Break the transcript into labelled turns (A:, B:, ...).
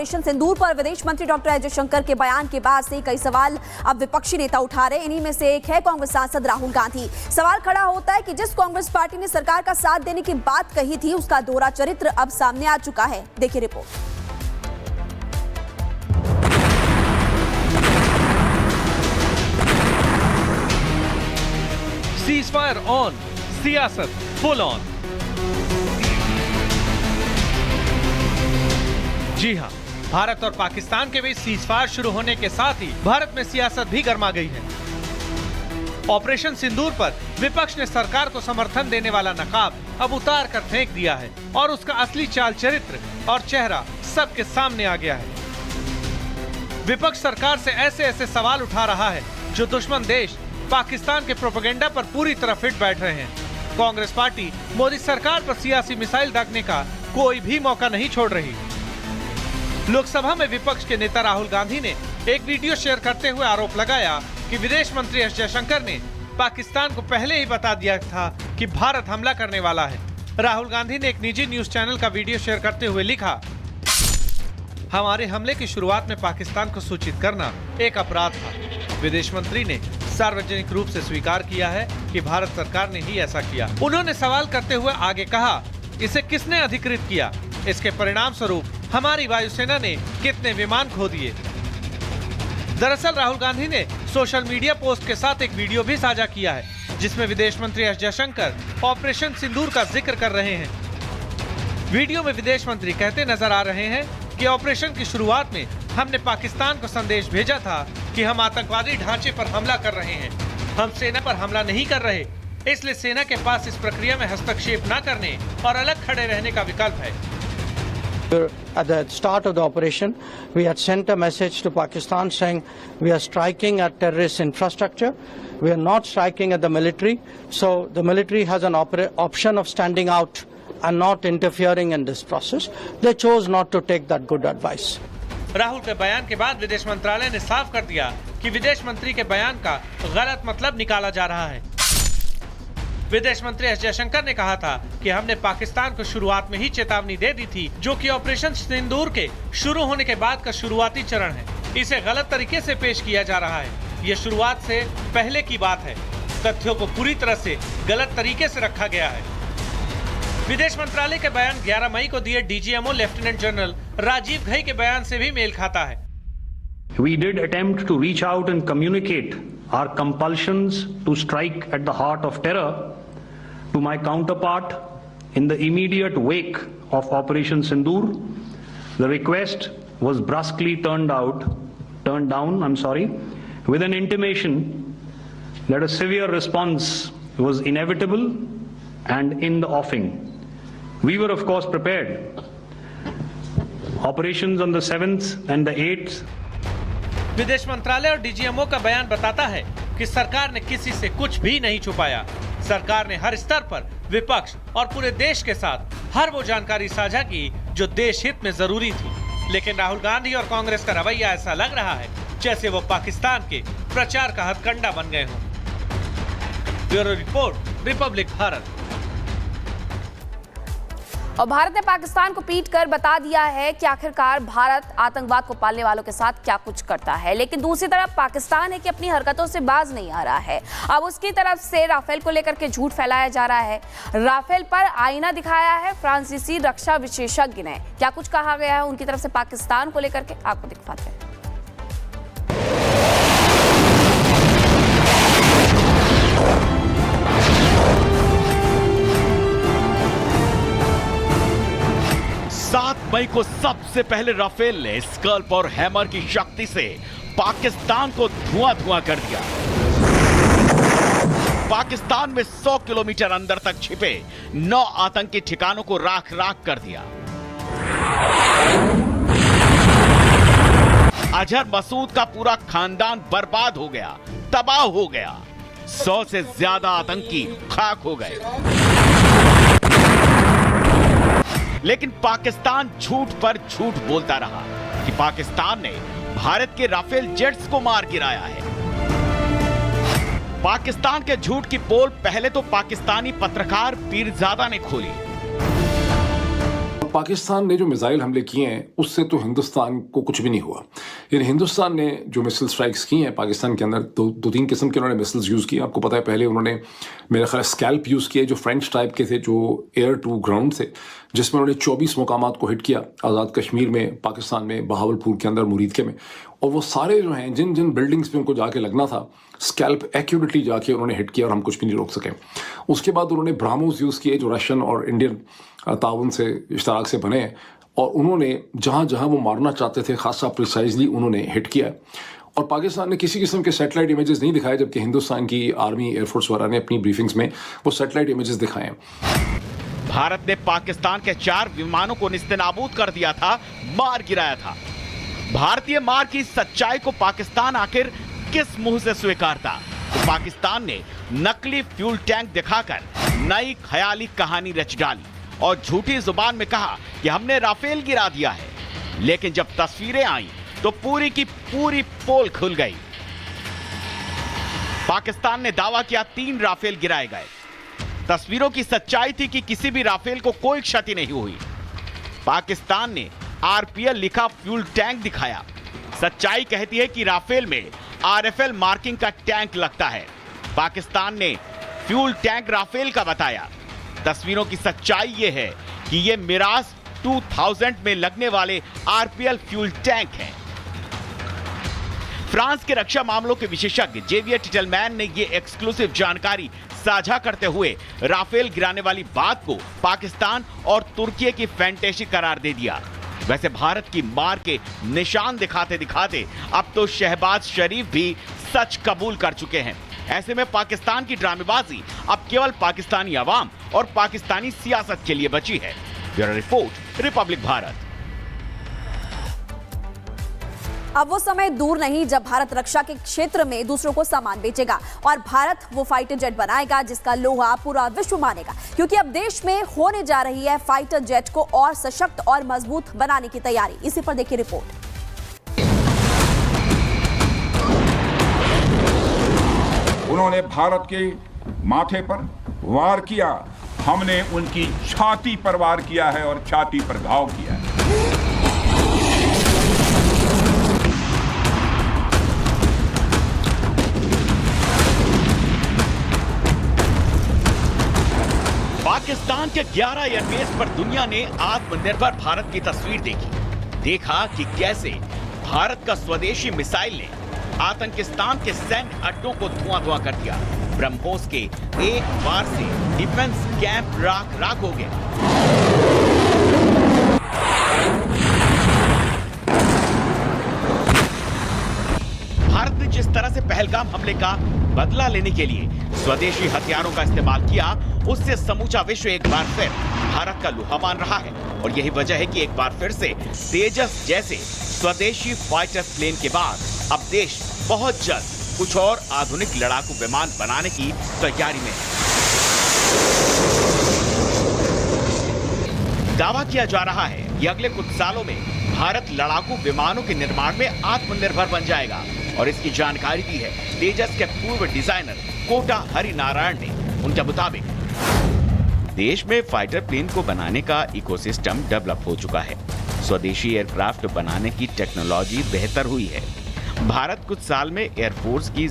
A: Operation सिंदूर पर विदेश मंत्री डॉक्टर एस जयशंकर के बयान के बाद से कई सवाल अब विपक्षी नेता उठा रहे हैं। इन्हीं में से एक है कांग्रेस सांसद राहुल गांधी। सवाल खड़ा होता है कि जिस कांग्रेस पार्टी ने सरकार का साथ देने की बात कही थी, उसका दोहरा चरित्र अब सामने आ चुका है। देखिए रिपोर्ट।
B: सीजफायर ऑन, सियासत फुल ऑन। जी हां, भारत और पाकिस्तान के बीच सीजफायर शुरू होने के साथ ही भारत में सियासत भी गर्मा गई है। ऑपरेशन सिंदूर पर विपक्ष ने सरकार को समर्थन देने वाला नकाब अब उतार कर फेंक दिया है और उसका असली चाल चरित्र और चेहरा सबके सामने आ गया है। विपक्ष सरकार से ऐसे ऐसे सवाल उठा रहा है जो दुश्मन देश पाकिस्तान के प्रोपेगेंडा पर पूरी तरह फिट बैठ रहे हैं। कांग्रेस पार्टी मोदी सरकार पर सियासी मिसाइल दागने का कोई भी मौका नहीं छोड़ रही। लोकसभा में विपक्ष के नेता राहुल गांधी ने एक वीडियो शेयर करते हुए आरोप लगाया कि विदेश मंत्री एस जयशंकर ने पाकिस्तान को पहले ही बता दिया था कि भारत हमला करने वाला है। राहुल गांधी ने एक निजी न्यूज चैनल का वीडियो शेयर करते हुए लिखा, हमारे हमले की शुरुआत में पाकिस्तान को सूचित करना एक अपराध था। विदेश मंत्री ने सार्वजनिक रूप से स्वीकार किया है कि भारत सरकार ने ही ऐसा किया। उन्होंने सवाल करते हुए आगे कहा, इसे किसने अधिकृत किया? इसके परिणाम स्वरूप हमारी वायुसेना ने कितने विमान खो दिए। दरअसल राहुल गांधी ने सोशल मीडिया पोस्ट के साथ एक वीडियो भी साझा किया है जिसमें विदेश मंत्री एस जयशंकर ऑपरेशन सिंदूर का जिक्र कर रहे हैं। वीडियो में विदेश मंत्री कहते नजर आ रहे हैं कि ऑपरेशन की शुरुआत में हमने पाकिस्तान को संदेश भेजा था कि हम आतंकवादी ढांचे पर हमला कर रहे हैं, हम सेना पर हमला नहीं कर रहे, इसलिए सेना के पास इस प्रक्रिया में हस्तक्षेप न करने और अलग खड़े रहने का विकल्प है।
C: At the start of the operation, we had sent a message to Pakistan saying we are striking at terrorist infrastructure. We are not striking at the military. So the military has an option of standing out and not interfering in this process. They chose not to take that good advice.
B: Rahul के बयान के बाद विदेश मंत्रालय ने साफ कर दिया कि विदेश मंत्री के बयान का गलत मतलब निकाला जा रहा है। विदेश मंत्री एस जयशंकर ने कहा था कि हमने पाकिस्तान को शुरुआत में ही चेतावनी दे दी थी, जो कि ऑपरेशन सिंदूर के शुरू होने के बाद का शुरुआती चरण है। इसे गलत तरीके से पेश किया जा रहा है। ये शुरुआत से पहले की बात है। तथ्यों को पूरी तरह से गलत तरीके से रखा गया है। विदेश मंत्रालय के बयान 11 मई को दिए DGMO lieutenant general Rajiv Ghai के बयान से भी मेल खाता है।
D: We did attempt to reach out and communicate our compulsions to strike at the heart of terror to my counterpart in the immediate wake of Operation Sindoor. The request was brusquely turned down, with an intimation that a severe response was inevitable and in the offing. We were of course prepared. Operations on the 7th and the 8th.
B: विदेश मंत्रालय और DGMO का बयान बताता है कि सरकार ने किसी से कुछ भी नहीं छुपाया। सरकार ने हर स्तर पर विपक्ष और पूरे देश के साथ हर वो जानकारी साझा की जो देश हित में जरूरी थी। लेकिन राहुल गांधी और कांग्रेस का रवैया ऐसा लग रहा है जैसे वो पाकिस्तान के प्रचार का हथकंडा बन गए हों। Bureau report, Republic Bharat.
A: और भारत ने पाकिस्तान को पीट कर बता दिया है कि आखिरकार भारत आतंकवाद को पालने वालों के साथ क्या कुछ करता है। लेकिन दूसरी तरफ पाकिस्तान है कि अपनी हरकतों से बाज नहीं आ रहा है। अब उसकी तरफ से राफेल को लेकर के झूठ फैलाया जा रहा है। राफेल पर आईना दिखाया है फ्रांसीसी रक्षा विशेषज्ञ ने। क्या कुछ कहा गया है उनकी तरफ से पाकिस्तान को लेकर के, आपको दिखाते हैं।
E: मई को सबसे पहले राफेल ने स्कल्प और हैमर की शक्ति से पाकिस्तान को धुआं कर दिया। पाकिस्तान में 100 किलोमीटर अंदर तक छिपे 9 आतंकी ठिकानों को राख कर दिया। अजहर मसूद का पूरा खानदान बर्बाद हो गया, तबाह हो गया। 100 से ज्यादा आतंकी खाक हो गए। लेकिन पाकिस्तान झूठ पर झूठ बोलता रहा कि पाकिस्तान ने भारत के राफेल जेट्स को मार गिराया है। पाकिस्तान के झूठ की पोल पहले तो पाकिस्तानी पत्रकार पीरजादा ने खोली।
F: पाकिस्तान ने जो मिसाइल हमले किए हैं उससे तो हिंदुस्तान को कुछ भी नहीं हुआ। यानी हिंदुस्तान ने जो मिसाइल स्ट्राइक्स की हैं पाकिस्तान के अंदर, दो तीन किस्म के उन्होंने मिसाइल्स यूज़ किए। आपको पता है पहले उन्होंने मेरा ख्याल स्कैल्प यूज़ किए जो फ्रेंच टाइप के थे, जो एयर टू ग्राउंड थे, जिसमें उन्होंने 24 मुकामात को हिट किया आज़ाद कश्मीर में, पाकिस्तान में, बहावलपुर के अंदर, मुरीदके में। और वो सारे जो हैं जिन जिन बिल्डिंग्स पे उनको जाके लगना था, स्कैल्प एक्यूरेटली जाके उन्होंने हिट किया और हम कुछ भी नहीं रोक सके। उसके बाद उन्होंने ब्राह्मोस यूज़ किए जो रशियन और इंडियन ताउन से इश्तराक से बने हैं, और उन्होंने जहाँ जहाँ वो मारना चाहते थे खासा प्रिसाइजली उन्होंने हिट किया। और पाकिस्तान ने किसी किस्म के सैटेलाइट इमेजेस नहीं दिखाए, जबकि हिंदुस्तान की आर्मी एयरफोर्स वगैरह ने अपनी ब्रीफिंग्स में वो सैटेलाइट इमेजेस दिखाए हैं।
E: भारत ने पाकिस्तान के 4 विमानों को निस्तेनाबूद कर दिया था, मार गिराया था। भारतीय मार की सच्चाई को पाकिस्तान आखिर किस मुंह से स्वीकारता? तो पाकिस्तान ने नकली फ्यूल टैंक दिखाकर नई ख्याली कहानी रच डाली और झूठी जुबान में कहा कि हमने राफेल गिरा दिया है। लेकिन जब तस्वीरें आईं तो पूरी की पूरी पोल खुल गई। पाकिस्तान ने दावा किया 3 राफेल गिराए गए। तस्वीरों की सच्चाई थी कि किसी भी राफेल को कोई क्षति नहीं हुई। पाकिस्तान ने आरपीएल लिखा फ्यूल टैंक दिखाया। सच्चाई कहती है कि राफेल में आरएफएल मार्किंग का टैंक लगता है। पाकिस्तान ने फ्यूल टैंक राफेल का बताया। तस्वीरों की सच्चाई यह है कि यह मिराज 2000 में लगने वाले आरपीएल फ्यूल टैंक हैं। फ्रांस के रक्षा मामलों के विशेषज्ञ जेवियर टिटलमैन ने यह एक्सक्लूसिव जानकारी साझा करते हुए राफेल गिराने वाली बात को पाकिस्तान और तुर्की की फैंटेसी करार दे दिया। वैसे भारत की मार के निशान दिखाते दिखाते अब तो शहबाज शरीफ भी सच कबूल कर चुके हैं। ऐसे में पाकिस्तान की ड्रामेबाजी अब केवल पाकिस्तानी अवाम और पाकिस्तानी सियासत के लिए बची है। Bureau report, Republic Bharat.
G: अब वो समय दूर नहीं जब भारत रक्षा के क्षेत्र में दूसरों को सामान बेचेगा और भारत वो फाइटर जेट बनाएगा जिसका लोहा पूरा विश्व मानेगा, क्योंकि अब देश में होने जा रही है फाइटर जेट को और सशक्त और मजबूत बनाने की तैयारी। इसी पर देखिए रिपोर्ट।
H: उन्होंने भारत के माथे पर वार किया, हमने उनकी छाती पर वार किया है और छाती पर घाव किया है।
E: पाकिस्तान के 11 एयरबेस पर दुनिया ने आत्मनिर्भर भारत की तस्वीर देखी। देखा कि कैसे भारत का स्वदेशी मिसाइल ने आतंकिस्तान के सैन्य अड्डों को धुआं कर दिया। ब्रह्मोस के एक वार से डिफेंस कैंप राख हो गए। भारत ने जिस तरह से पहलगाम हमले का बदला लेने के लिए स्वदेशी हथियारों का इस्तेमाल किया, उससे समूचा विश्व एक बार फिर भारत का लोहा मान रहा है। और यही वजह है कि एक बार फिर से तेजस जैसे स्वदेशी फाइटर प्लेन के बाद अब देश बहुत जल्द कुछ और आधुनिक लड़ाकू विमान बनाने की तैयारी में है। दावा किया जा रहा है कि अगले कुछ सालों में भारत लड़ाकू विमानों के निर्माण में आत्मनिर्भर बन जाएगा। और इसकी जानकारी दी है तेजस के पूर्व डिजाइनर कोटा हरिनारायण ने। उनके मुताबिक देश में फाइटर प्लेन को बनाने का इकोसिस्टम डेवलप हो चुका है। स्वदेशी एयरक्राफ्ट बनाने की टेक्नोलॉजी बेहतर हुई है। भारत कुछ साल में एयरफोर्स की